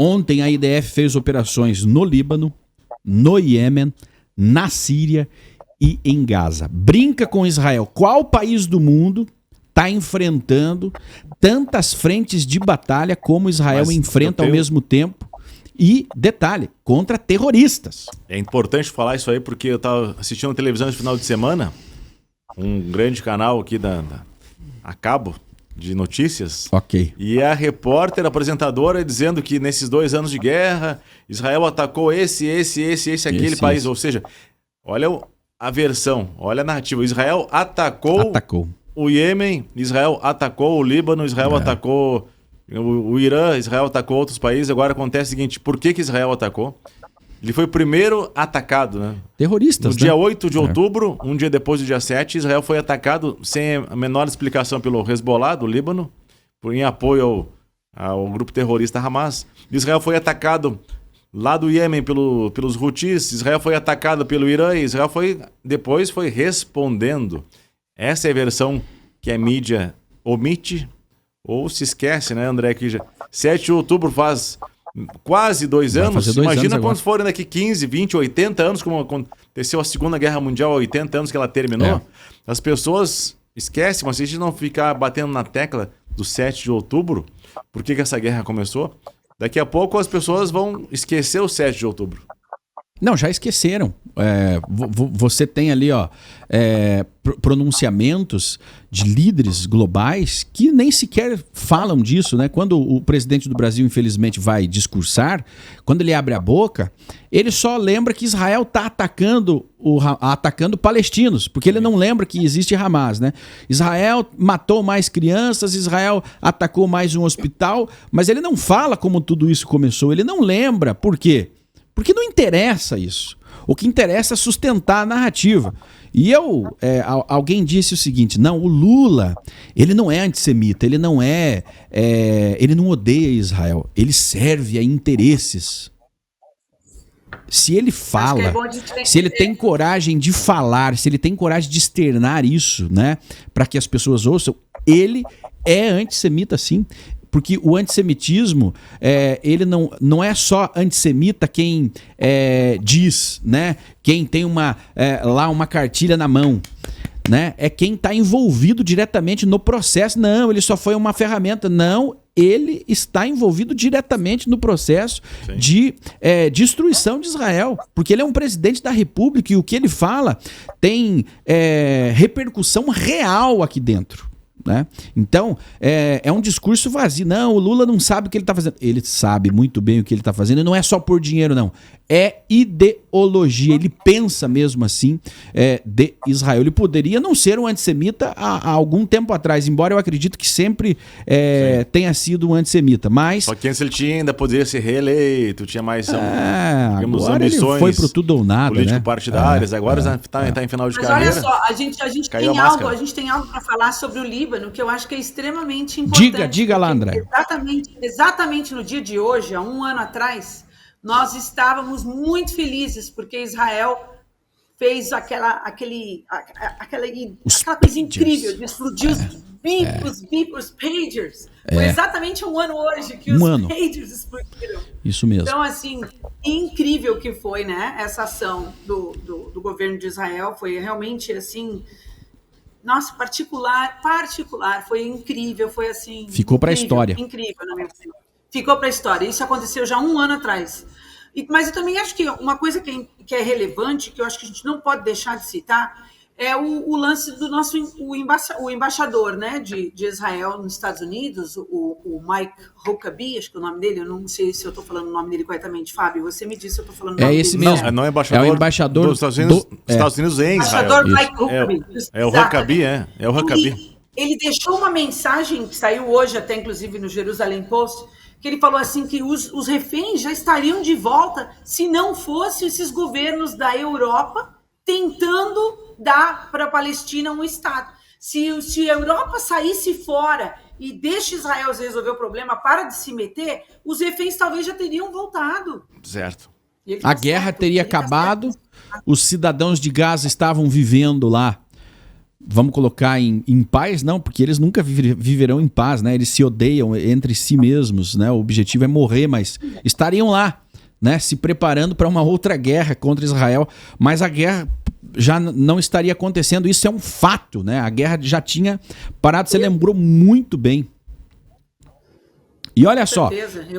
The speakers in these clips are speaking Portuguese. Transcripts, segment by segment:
Ontem a IDF fez operações no Líbano, no Iêmen, na Síria e em Gaza. Brinca com Israel. Qual país do mundo está enfrentando tantas frentes de batalha como Israel enfrenta ao mesmo tempo? E, detalhe, contra terroristas. É importante falar isso aí porque eu estava assistindo a televisão no final de semana, um grande canal aqui a cabo de notícias. Ok. E a repórter, apresentadora, dizendo que nesses 2 anos de guerra, Israel atacou aquele país. Ou seja, olha a versão, olha a narrativa. Israel atacou o Iêmen, Israel atacou o Líbano, Israel atacou o Irã, Israel atacou outros países. Agora acontece o seguinte, por que Israel atacou? Ele foi o primeiro atacado, né? Terroristas, No dia 8 de outubro, um dia depois do dia 7, Israel foi atacado sem a menor explicação pelo Hezbollah, do Líbano, em apoio ao grupo terrorista Hamas. Israel foi atacado lá do Iêmen pelos Houthis, Israel foi atacado pelo Irã e Israel depois foi respondendo. Essa é a versão que a mídia omite ou se esquece, né, André? Que já 7 de outubro faz quase 2 anos. Imagina quando forem daqui 15, 20, 80 anos, como aconteceu a Segunda Guerra Mundial, 80 anos que ela terminou. As pessoas esquecem, mas se a gente não ficar batendo na tecla do 7 de outubro, por que essa guerra começou, daqui a pouco as pessoas vão esquecer o 7 de outubro. Não, já esqueceram. Você tem ali pronunciamentos de líderes globais que nem sequer falam disso, né? Quando o presidente do Brasil, infelizmente, vai discursar, quando ele abre a boca, ele só lembra que Israel está atacando palestinos, porque ele não lembra que existe Hamas, né? Israel matou mais crianças, Israel atacou mais um hospital, mas ele não fala como tudo isso começou, ele não lembra. Por quê? Porque não interessa isso. O que interessa é sustentar a narrativa. E alguém disse o seguinte, não, o Lula, ele não é antissemita, ele não odeia Israel, ele serve a interesses. Se ele fala, se ele tem coragem de falar, se ele tem coragem de externar isso, né, para que as pessoas ouçam, ele é antissemita sim. Porque o antissemitismo, ele não é só antissemita quem diz, né? Quem tem lá uma cartilha na mão, né? É quem está envolvido diretamente no processo. Não, ele só foi uma ferramenta. Não, ele está envolvido diretamente no processo de destruição de Israel. Porque ele é um presidente da República e o que ele fala tem repercussão real aqui dentro. Né? Então, é um discurso vazio. Não, o Lula não sabe o que ele está fazendo. Ele sabe muito bem o que ele está fazendo. E não é só por dinheiro, não. É ideologia. Ele pensa mesmo assim de Israel. Ele poderia não ser um antissemita há algum tempo atrás, embora eu acredito que sempre tenha sido um antissemita. Mas... Só que antes ele ainda poderia ser reeleito, tinha mais agora ambições. Ele foi pro tudo ou nada, político-partidárias. Agora está em final de carreira. Mas olha só, a gente tem algo para falar sobre o Líbano que eu acho que é extremamente importante. Diga lá, André. Exatamente no dia de hoje, há um ano atrás, nós estávamos muito felizes porque Israel fez aquela coisa incrível de explodir os pagers. Foi exatamente um ano hoje que os pagers explodiram. Isso mesmo. Então, assim, incrível que foi, né? Essa ação do governo de Israel foi realmente, assim... Nossa, particular, foi incrível, foi assim... Ficou para a história. Incrível, na minha opinião. Ficou para a história. Isso aconteceu já um ano atrás. Mas eu também acho que uma coisa que é relevante, que eu acho que a gente não pode deixar de citar, é o lance do o embaixador, né, de Israel nos Estados Unidos, o Mike Huckabee, acho que é o nome dele, eu não sei se eu estou falando o nome dele corretamente, Fábio, você me disse se eu estou falando o nome dele. É esse mesmo. Não é embaixador, o embaixador dos Estados Unidos em Israel. Embaixador Mike Huckabee. É o Huckabee, é o Huckabee. Ele deixou uma mensagem que saiu hoje até, inclusive, no Jerusalem Post, que ele falou assim que os reféns já estariam de volta se não fossem esses governos da Europa tentando dar para a Palestina um Estado. Se a Europa saísse fora e deixa Israel resolver o problema, para de se meter, os reféns talvez já teriam voltado. Certo. A guerra teria acabado, os cidadãos de Gaza estavam vivendo lá vamos colocar em paz, não, porque eles nunca viverão em paz, né? Eles se odeiam entre si mesmos, né? O objetivo é morrer, mas estariam lá, né? Se preparando para uma outra guerra contra Israel, mas a guerra já não estaria acontecendo, isso é um fato, né? A guerra já tinha parado, você lembrou muito bem. E olha só,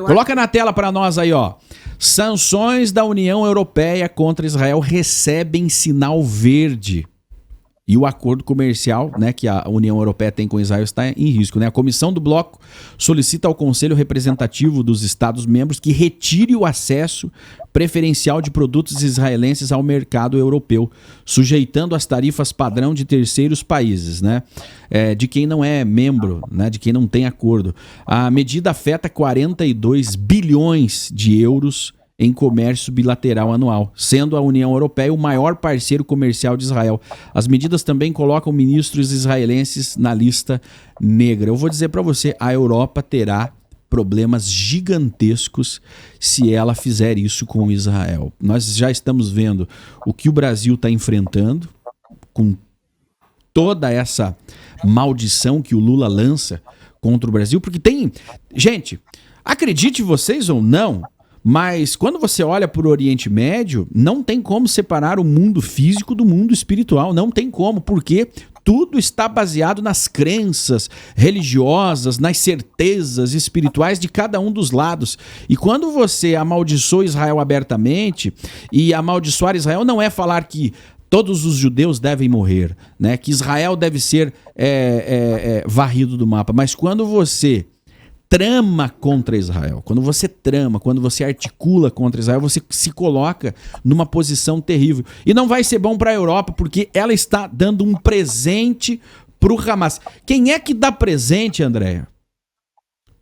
coloca na tela para nós aí, ó. Sanções da União Europeia contra Israel recebem sinal verde. E o acordo comercial, né, que a União Europeia tem com Israel está em risco, né? A comissão do bloco solicita ao Conselho Representativo dos Estados-membros que retire o acesso preferencial de produtos israelenses ao mercado europeu, sujeitando as tarifas padrão de terceiros países, né? De quem não é membro, né? De quem não tem acordo. A medida afeta 42 bilhões de euros em comércio bilateral anual, sendo a União Europeia o maior parceiro comercial de Israel. As medidas também colocam ministros israelenses na lista negra. Eu vou dizer para você, a Europa terá problemas gigantescos se ela fizer isso com Israel. Nós já estamos vendo o que o Brasil está enfrentando com toda essa maldição que o Lula lança contra o Brasil, porque tem... Gente, acredite vocês ou não, mas quando você olha para o Oriente Médio, não tem como separar o mundo físico do mundo espiritual. Não tem como, porque tudo está baseado nas crenças religiosas, nas certezas espirituais de cada um dos lados. E quando você amaldiçoa Israel abertamente, e amaldiçoar Israel não é falar que todos os judeus devem morrer, né? Que Israel deve ser varrido do mapa. Mas quando você trama contra Israel, quando você articula contra Israel, você se coloca numa posição terrível. E não vai ser bom para a Europa, porque ela está dando um presente para o Hamas. Quem é que dá presente, Andréia?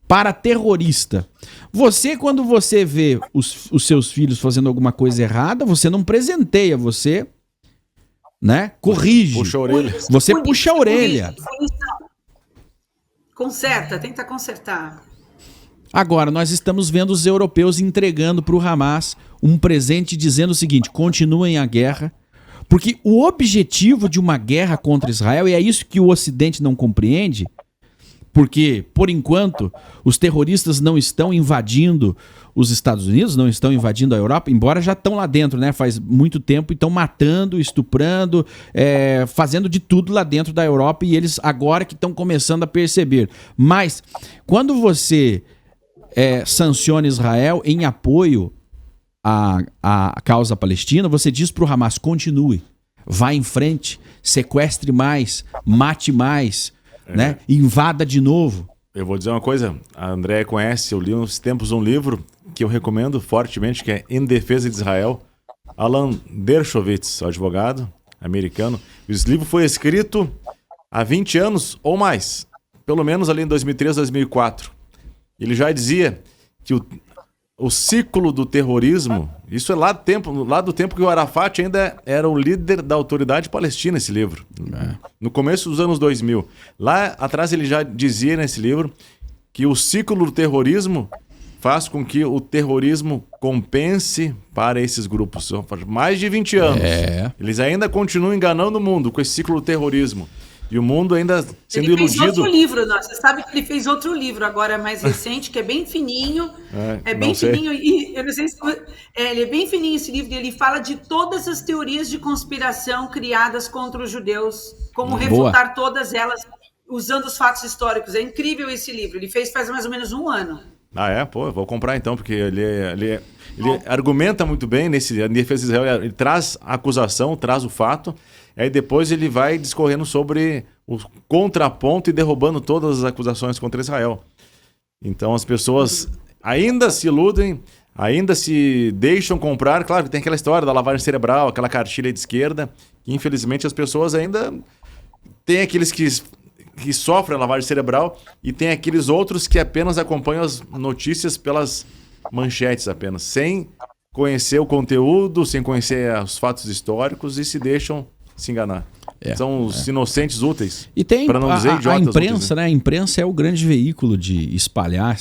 Para terrorista. Você, quando você vê os seus filhos fazendo alguma coisa errada, você não presenteia, você, né, corrige. Puxa a orelha. Você puxa a orelha. Conserta, tenta consertar. Agora, nós estamos vendo os europeus entregando para o Hamas um presente dizendo o seguinte: continuem a guerra, porque o objetivo de uma guerra contra Israel, e é isso que o Ocidente não compreende, porque, por enquanto, os terroristas não estão invadindo os Estados Unidos, não estão invadindo a Europa, embora já estão lá dentro, né? Faz muito tempo, e estão matando, estuprando, fazendo de tudo lá dentro da Europa, e eles agora que estão começando a perceber. Mas, quando você sanciona Israel em apoio à causa palestina, você diz para o Hamas: continue, vá em frente, sequestre mais, mate mais, né? Invada de novo. Eu vou dizer uma coisa, a Andréia conhece, eu li uns tempos um livro que eu recomendo fortemente, que é Em Defesa de Israel, Alan Dershowitz, advogado americano. Esse livro foi escrito há 20 anos ou mais, pelo menos ali em 2003, 2004. Ele já dizia que o ciclo do terrorismo, isso é lá do tempo que o Arafat ainda era o líder da autoridade palestina, esse livro. No começo dos anos 2000. Lá atrás ele já dizia nesse livro que o ciclo do terrorismo faz com que o terrorismo compense para esses grupos. Faz mais de 20 anos. Eles ainda continuam enganando o mundo com esse ciclo do terrorismo. E o mundo ainda sendo iludido. Ele fez outro livro, você sabe que ele fez outro livro agora mais recente, que é bem fininho. Fininho. E eu não sei se ele é bem fininho esse livro, e ele fala de todas as teorias de conspiração criadas contra os judeus, como refutar todas elas usando os fatos históricos. É incrível esse livro. Ele fez faz mais ou menos um ano. Eu vou comprar então, porque ele argumenta muito bem nesse Defesa de Israel, ele traz a acusação, traz o fato, aí depois ele vai discorrendo sobre o contraponto e derrubando todas as acusações contra Israel. Então as pessoas ainda se iludem, ainda se deixam comprar. Claro que tem aquela história da lavagem cerebral, aquela cartilha de esquerda, que infelizmente as pessoas ainda tem aqueles que sofrem a lavagem cerebral e tem aqueles outros que apenas acompanham as notícias pelas manchetes apenas, sem conhecer o conteúdo, sem conhecer os fatos históricos e se deixam se enganar. São os inocentes úteis. E tem para não dizer idiotas, a imprensa, úteis, né? A imprensa é o grande veículo de espalhar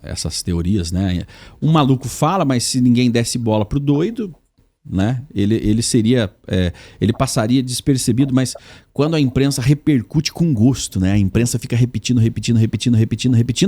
essas teorias, né? Um maluco fala, mas se ninguém desse bola pro doido, né? Ele seria, ele passaria despercebido, mas quando a imprensa repercute com gosto, né? A imprensa fica repetindo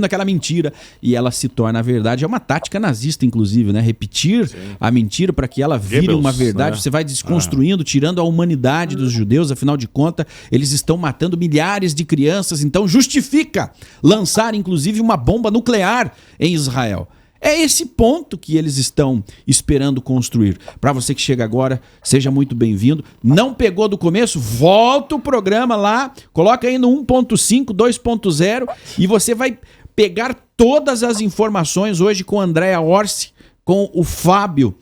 aquela mentira e ela se torna a verdade. É uma tática nazista, inclusive, né? Repetir a mentira para que ela vire Goebbels, uma verdade. Né? Você vai desconstruindo, tirando a humanidade dos judeus. Afinal de contas, eles estão matando milhares de crianças. Então justifica lançar, inclusive, uma bomba nuclear em Israel. É esse ponto que eles estão esperando construir. Para você que chega agora, seja muito bem-vindo. Não pegou do começo? Volta o programa lá, coloca aí no 1.5, 2.0 e você vai pegar todas as informações hoje com a Andrea Orsi, com o Fábio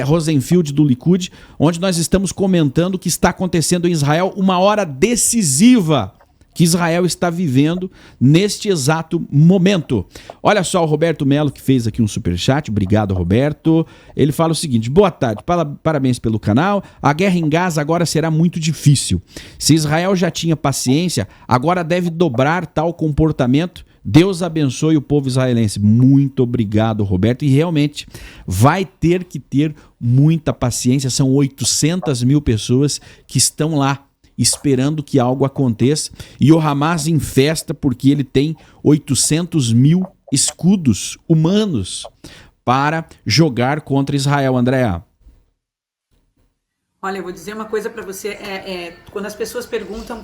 Rosenfield do Likud, onde nós estamos comentando o que está acontecendo em Israel, uma hora decisiva que Israel está vivendo neste exato momento. Olha só o Roberto Melo que fez aqui um superchat, obrigado Roberto. Ele fala o seguinte: boa tarde, parabéns pelo canal. A guerra em Gaza agora será muito difícil. Se Israel já tinha paciência, agora deve dobrar tal comportamento. Deus abençoe o povo israelense. Muito obrigado, Roberto. E realmente vai ter que ter muita paciência. São 800 mil pessoas que estão lá esperando que algo aconteça, e o Hamas em festa porque ele tem 800 mil escudos humanos para jogar contra Israel, Andréa. Olha, eu vou dizer uma coisa para você, quando as pessoas perguntam,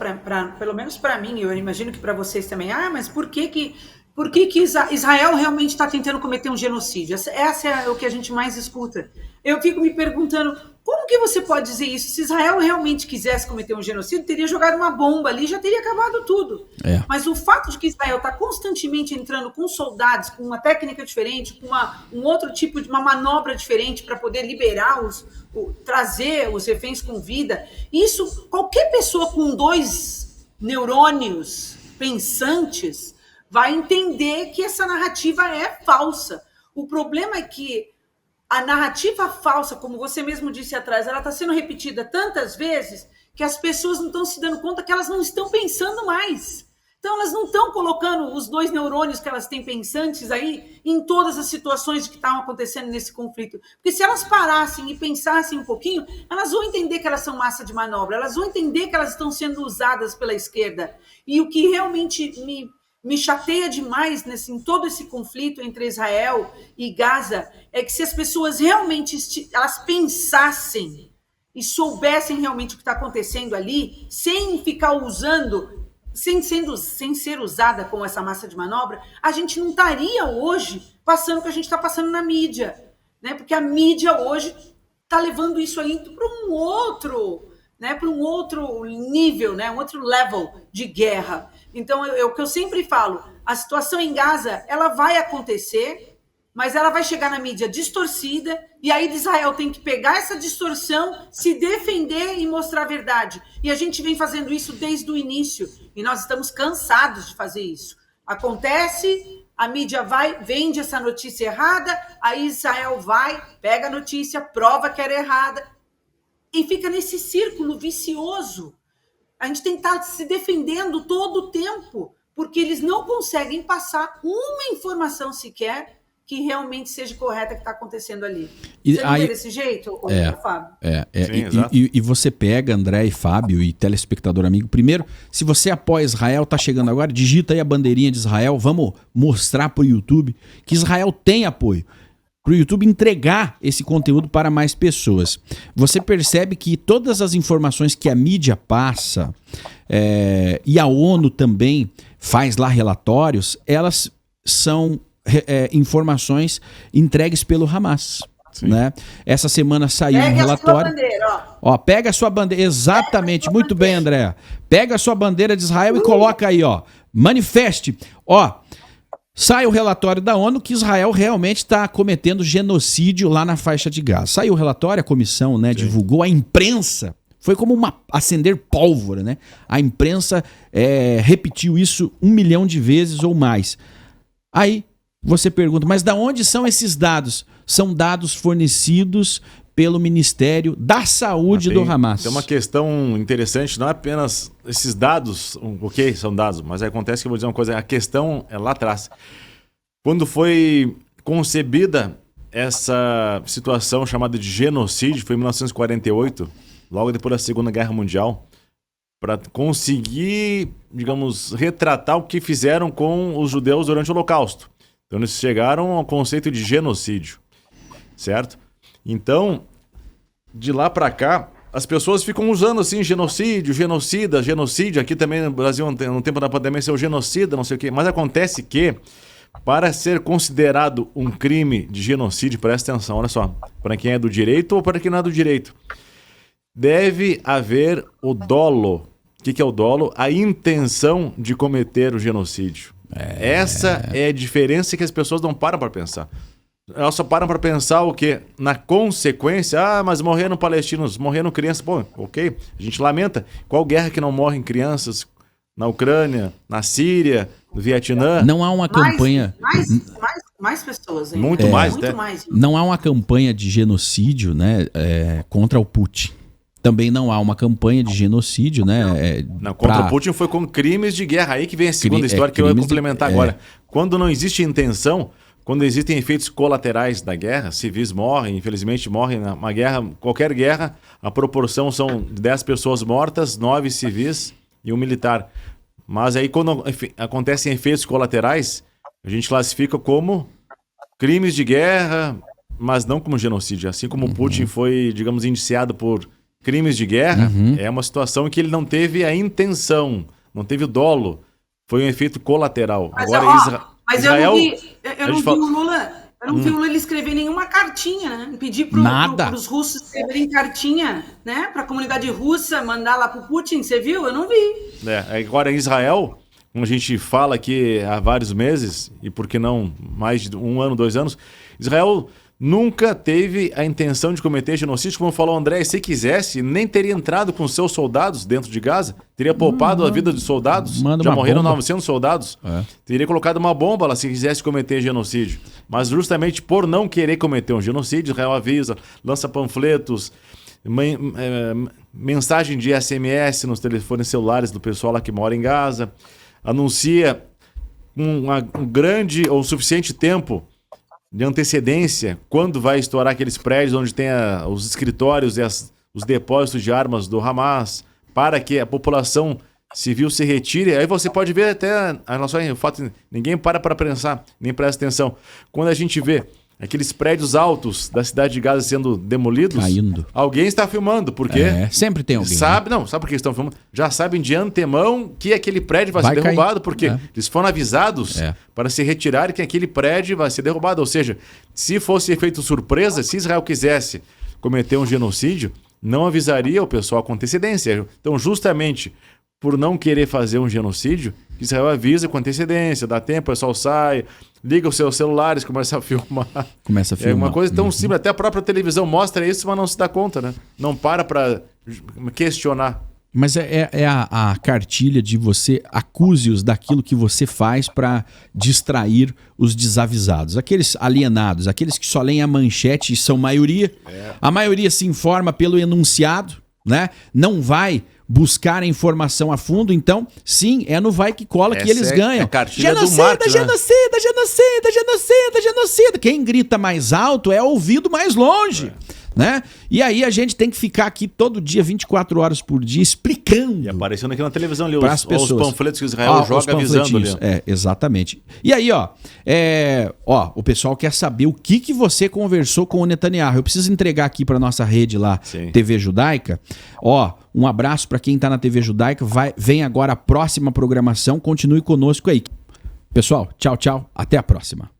pelo menos para mim, eu imagino que para vocês também, mas por que Israel realmente está tentando cometer um genocídio? Essa é o que a gente mais escuta. Eu fico me perguntando, como que você pode dizer isso? Se Israel realmente quisesse cometer um genocídio, teria jogado uma bomba ali e já teria acabado tudo. Mas o fato de que Israel está constantemente entrando com soldados, com uma técnica diferente, com um outro tipo de uma manobra diferente para poder liberar trazer os reféns com vida, isso, qualquer pessoa com 2 neurônios pensantes vai entender que essa narrativa é falsa. O problema é que a narrativa falsa, como você mesmo disse atrás, ela está sendo repetida tantas vezes que as pessoas não estão se dando conta que elas não estão pensando mais. Então, elas não estão colocando os 2 neurônios que elas têm pensantes aí em todas as situações que estavam acontecendo nesse conflito. Porque se elas parassem e pensassem um pouquinho, elas vão entender que elas são massa de manobra, elas vão entender que elas estão sendo usadas pela esquerda. E o que realmente me chateia demais em todo esse conflito entre Israel e Gaza é que se as pessoas realmente elas pensassem e soubessem realmente o que está acontecendo ali, sem ficar usando, sem ser usada como essa massa de manobra, a gente não estaria hoje passando o que a gente está passando na mídia, né? Porque a mídia hoje está levando isso aí para um outro, né? Para um outro nível, né? Um outro level de guerra. Então, o que eu sempre falo, a situação em Gaza, ela vai acontecer, mas ela vai chegar na mídia distorcida, e aí Israel tem que pegar essa distorção, se defender e mostrar a verdade. E a gente vem fazendo isso desde o início, e nós estamos cansados de fazer isso. Acontece, a mídia vende essa notícia errada, aí Israel vai, pega a notícia, prova que era errada, e fica nesse círculo vicioso. A gente tem que estar se defendendo todo o tempo, porque eles não conseguem passar uma informação sequer que realmente seja correta que está acontecendo ali. Você não vê desse jeito, Fábio? Sim, e você pega, André e Fábio e telespectador amigo, primeiro, se você apoia Israel, tá chegando agora, digita aí a bandeirinha de Israel, vamos mostrar para o YouTube que Israel tem apoio, para o YouTube entregar esse conteúdo para mais pessoas. Você percebe que todas as informações que a mídia passa, e a ONU também faz lá relatórios, elas são informações entregues pelo Hamas. Né? Essa semana saiu um relatório. Pega a sua bandeira, pega a sua bandeira. Exatamente, muito bem, André. Pega a sua bandeira de Israel e coloca aí, manifeste. Sai o relatório da ONU que Israel realmente está cometendo genocídio lá na faixa de Gaza. Saiu o relatório, a comissão, né, divulgou, a imprensa, foi como acender pólvora, né? A imprensa repetiu isso 1 milhão de vezes ou mais. Aí você pergunta, mas da onde são esses dados? São dados fornecidos pelo Ministério da Saúde do Hamas. Tem uma questão interessante, não é apenas esses dados, ok, são dados, mas acontece que eu vou dizer uma coisa, a questão é lá atrás. Quando foi concebida essa situação chamada de genocídio foi em 1948, logo depois da Segunda Guerra Mundial, para conseguir, digamos, retratar o que fizeram com os judeus durante o Holocausto. Então eles chegaram ao conceito de genocídio, certo? Então, de lá para cá, as pessoas ficam usando assim, genocídio, genocida, genocídio. Aqui também no Brasil, no tempo da pandemia, é o genocida, não sei o quê. Mas acontece que, para ser considerado um crime de genocídio, presta atenção, olha só, para quem é do direito ou para quem não é do direito, deve haver o dolo. O que é o dolo? A intenção de cometer o genocídio. Essa é a diferença que as pessoas não param para pensar. Elas só param para pensar o quê? Na consequência, mas morreram palestinos, morreram crianças. Pô, ok, a gente lamenta. Qual guerra que não morrem crianças? Na Ucrânia, na Síria, no Vietnã? Não há uma campanha... Mais pessoas, hein? Muito mais, né? Não há uma campanha de genocídio, né, contra o Putin. Também não há uma campanha de genocídio, né? Não, contra o Putin foi com crimes de guerra. Aí que vem a segunda história que eu vou complementar agora. Quando não existe intenção... Quando existem efeitos colaterais da guerra, civis morrem, infelizmente morrem numa guerra, qualquer guerra, a proporção são 10 pessoas mortas, 9 civis e 1 militar. Mas aí quando acontecem efeitos colaterais, a gente classifica como crimes de guerra, mas não como genocídio. Assim como o Putin foi, digamos, indiciado por crimes de guerra, é uma situação em que ele não teve a intenção, não teve o dolo, foi um efeito colateral. Mas, agora Israel, eu não vi o Lula ele escrever nenhuma cartinha, né? Pedir para os russos escreverem cartinha, né? Para a comunidade russa, mandar lá para o Putin, você viu? Eu não vi. Agora em Israel, como a gente fala aqui há vários meses, e por que não mais de 1 ano, 2 anos, Israel nunca teve a intenção de cometer genocídio. Como falou o André, se quisesse, nem teria entrado com seus soldados dentro de Gaza, teria poupado a vida dos soldados, já morreram 900 soldados, teria colocado uma bomba lá se quisesse cometer genocídio. Mas justamente por não querer cometer um genocídio, Israel avisa, lança panfletos, mensagem de SMS nos telefones celulares do pessoal lá que mora em Gaza, anuncia um grande ou suficiente tempo de antecedência, quando vai estourar aqueles prédios onde tem os escritórios e os depósitos de armas do Hamas, para que a população civil se retire. Aí você pode ver até em relação ao fato, ninguém para pensar, nem presta atenção. Quando a gente vê aqueles prédios altos da cidade de Gaza sendo demolidos, caindo, alguém está filmando, porque sempre tem alguém. Sabe por que estão filmando? Já sabem de antemão que aquele prédio vai ser derrubado, porque eles foram avisados para se retirarem que aquele prédio vai ser derrubado. Ou seja, se fosse feito surpresa, se Israel quisesse cometer um genocídio, não avisaria o pessoal com antecedência. Então, justamente por não querer fazer um genocídio, Israel avisa com antecedência, dá tempo, o pessoal sai, liga os seus celulares, começa a filmar. É uma coisa tão simples, até a própria televisão mostra isso, mas não se dá conta, né? Não para questionar. Mas é a cartilha de você acuse-os daquilo que você faz para distrair os desavisados. Aqueles alienados, aqueles que só leem a manchete e são maioria. A maioria se informa pelo enunciado, né? Não vai buscar a informação a fundo, então, sim, é no vai que cola que eles ganham. Genocida. Quem grita mais alto é ouvido mais longe. Né? E aí a gente tem que ficar aqui todo dia, 24 horas por dia, explicando. E aparecendo aqui na televisão ali os panfletos que Israel joga avisando ali. Exatamente. E aí, o pessoal quer saber o que você conversou com o Netanyahu. Eu preciso entregar aqui para nossa rede lá, TV Judaica. Um abraço para quem tá na TV Judaica. Vem agora a próxima programação. Continue conosco aí. Pessoal, tchau, até a próxima.